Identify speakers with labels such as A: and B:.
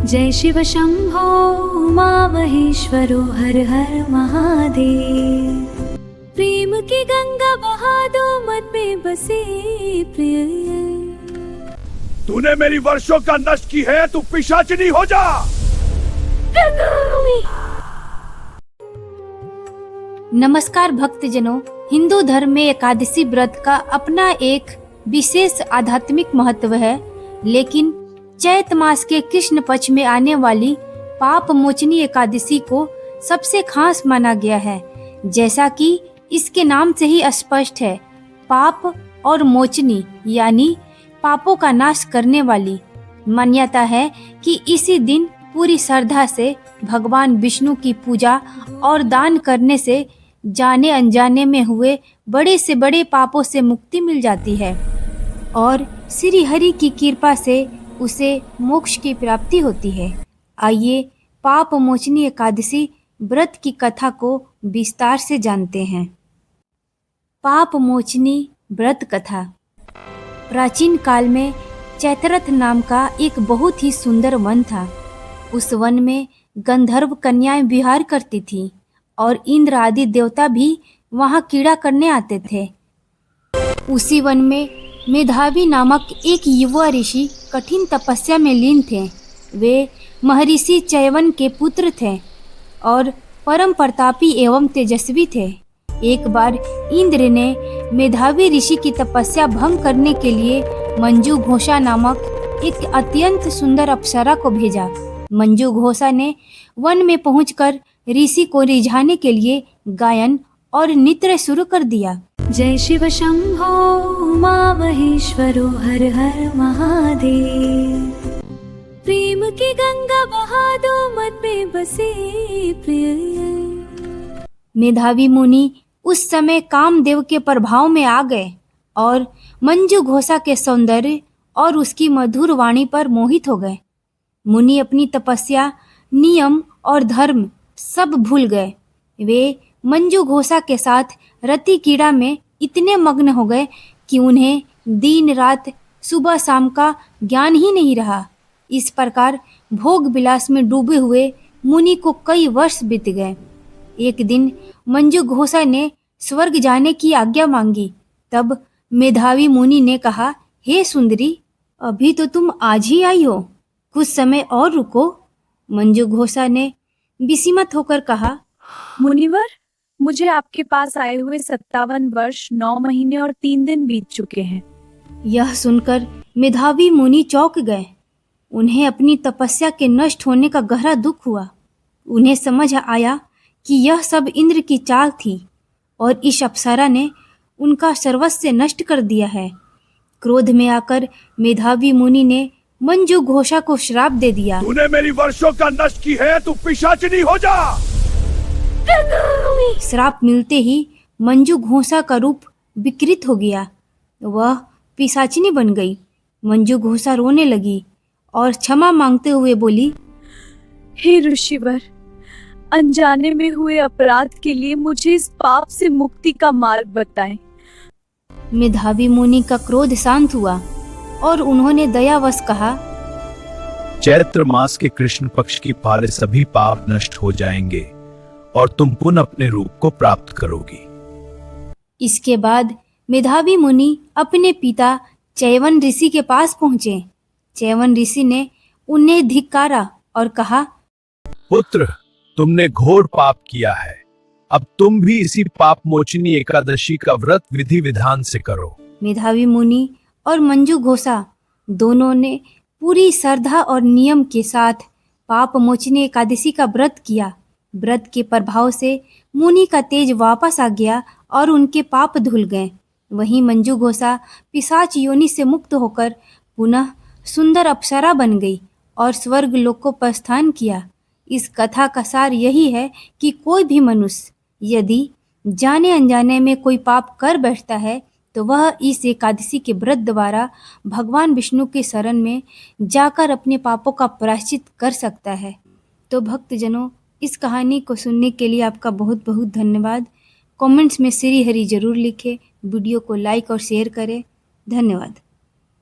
A: जय शिव शंभो उमा महेश्वरो हर हर महादेव। प्रेम की गंगा बहा दो मन में बसे प्रिय।
B: तूने मेरी वर्षों का नष्ट की है, तू पिशाचिनी हो जा।
C: नमस्कार भक्तजनों, हिंदू धर्म में एकादशी व्रत का अपना एक विशेष आध्यात्मिक महत्व है, लेकिन चैत मास के कृष्ण पक्ष में आने वाली पाप मोचनी एकादशी को सबसे खास माना गया है। जैसा कि इसके नाम से ही स्पष्ट है, पाप और मोचनी यानी पापों का नाश करने वाली। मान्यता है कि इसी दिन पूरी श्रद्धा से भगवान विष्णु की पूजा और दान करने से जाने अनजाने में हुए बड़े से बड़े पापों से मुक्ति मिल जाती है और श्री हरि की कृपा से उसे मोक्ष की प्राप्ति होती है। आइए पाप मोचनी एकादशी व्रत की कथा को विस्तार से जानते हैं। पाप मोचनी व्रत कथा। प्राचीन काल में चैतरथ नाम का एक बहुत ही सुंदर वन था। उस वन में गंधर्व कन्याएं विहार करती थीं और इंद्र आदि देवता भी वहां क्रीड़ा करने आते थे। उसी वन में मेधावी नामक एक युवा ऋषि कठिन तपस्या में लीन थे। वे महर्षि चयवन के पुत्र थे और परम प्रतापी एवं तेजस्वी थे। एक बार इंद्र ने मेधावी ऋषि की तपस्या भंग करने के लिए मंजू घोषा नामक एक अत्यंत सुंदर अप्सरा को भेजा। मंजू घोषा ने वन में पहुंचकर ऋषि को रिझाने के लिए गायन और नृत्य शुरू कर दिया।
A: जय शिव शंभो उमा महेश्वरो हर हर महादेव। प्रेम की गंगा बहा दो मन में बसे प्रिय।
C: मेधावी मुनि उस समय कामदेव के प्रभाव में आ गए और मंजू घोषा के सौंदर्य और उसकी मधुर वाणी पर मोहित हो गए। मुनि अपनी तपस्या, नियम और धर्म सब भूल गए। वे मंजू घोषा के साथ रति क्रीड़ा में इतने मग्न हो गए कि उन्हें दिन रात सुबह शाम का ज्ञान ही नहीं रहा। इस प्रकार भोग विलास में डूबे हुए मुनि को कई वर्ष बीत गए। एक दिन मंजू घोषा ने स्वर्ग जाने की आज्ञा मांगी। तब मेधावी मुनि ने कहा, हे सुंदरी, अभी तो तुम आज ही आई हो, कुछ समय और रुको। मंजू घोषा ने विस्मित होकर कहा,
D: मुनिवर, मुझे आपके पास आए हुए 57 वर्ष 9 महीने और 3 दिन बीत चुके हैं।
C: यह सुनकर मेधावी मुनि चौंक गए। उन्हें अपनी तपस्या के नष्ट होने का गहरा दुख हुआ। उन्हें समझ आया कि यह सब इंद्र की चाल थी और इस अप्सरा ने उनका सर्वस्व नष्ट कर दिया है। क्रोध में आकर मेधावी मुनि ने मंजू घोषा को श्राप दे दिया।
B: तूने मेरी वर्षों का नष्ट की है, तू पिशाचिनी हो जा।
C: श्राप मिलते ही मंजू घोषा का रूप विकृत हो गया। वह पिशाचिनी बन गई। मंजू घोषा रोने लगी और क्षमा मांगते हुए बोली,
D: हे ऋषिवर, अनजाने में हुए अपराध के लिए मुझे इस पाप से मुक्ति का मार्ग बताएं।
C: मेधावी मुनि का क्रोध शांत हुआ और उन्होंने दयावश कहा,
E: चैत्र मास के कृष्ण पक्ष की पाले सभी पाप नष्ट हो जाएंगे और तुम पुनः अपने रूप को प्राप्त करोगी।
C: इसके बाद मेधावी मुनि अपने पिता चयवन ऋषि के पास पहुंचे। चयवन ऋषि ने उन्हें धिक्कारा और कहा,
E: पुत्र, तुमने घोर पाप किया है। अब तुम भी इसी पाप मोचनी एकादशी का व्रत विधि विधान से करो।
C: मेधावी मुनि और मंजू घोषा दोनों ने पूरी श्रद्धा और नियम के साथ पाप मोचनी एकादशी का व्रत किया। व्रत के प्रभाव से मुनि का तेज वापस आ गया और उनके पाप धुल गए। वहीं मंजू घोषा पिशाच योनि से मुक्त होकर पुनः सुंदर अप्सरा बन गई और स्वर्ग लोक को प्रस्थान किया। इस कथा का सार यही है कि कोई भी मनुष्य यदि जाने अनजाने में कोई पाप कर बैठता है तो वह इस एकादशी के व्रत द्वारा भगवान विष्णु के शरण में जाकर अपने पापों का प्रायश्चित कर सकता है। तो भक्तजनों, इस कहानी को सुनने के लिए आपका बहुत बहुत धन्यवाद। कमेंट्स में श्री हरि जरूर लिखें, वीडियो को लाइक और शेयर करें। धन्यवाद।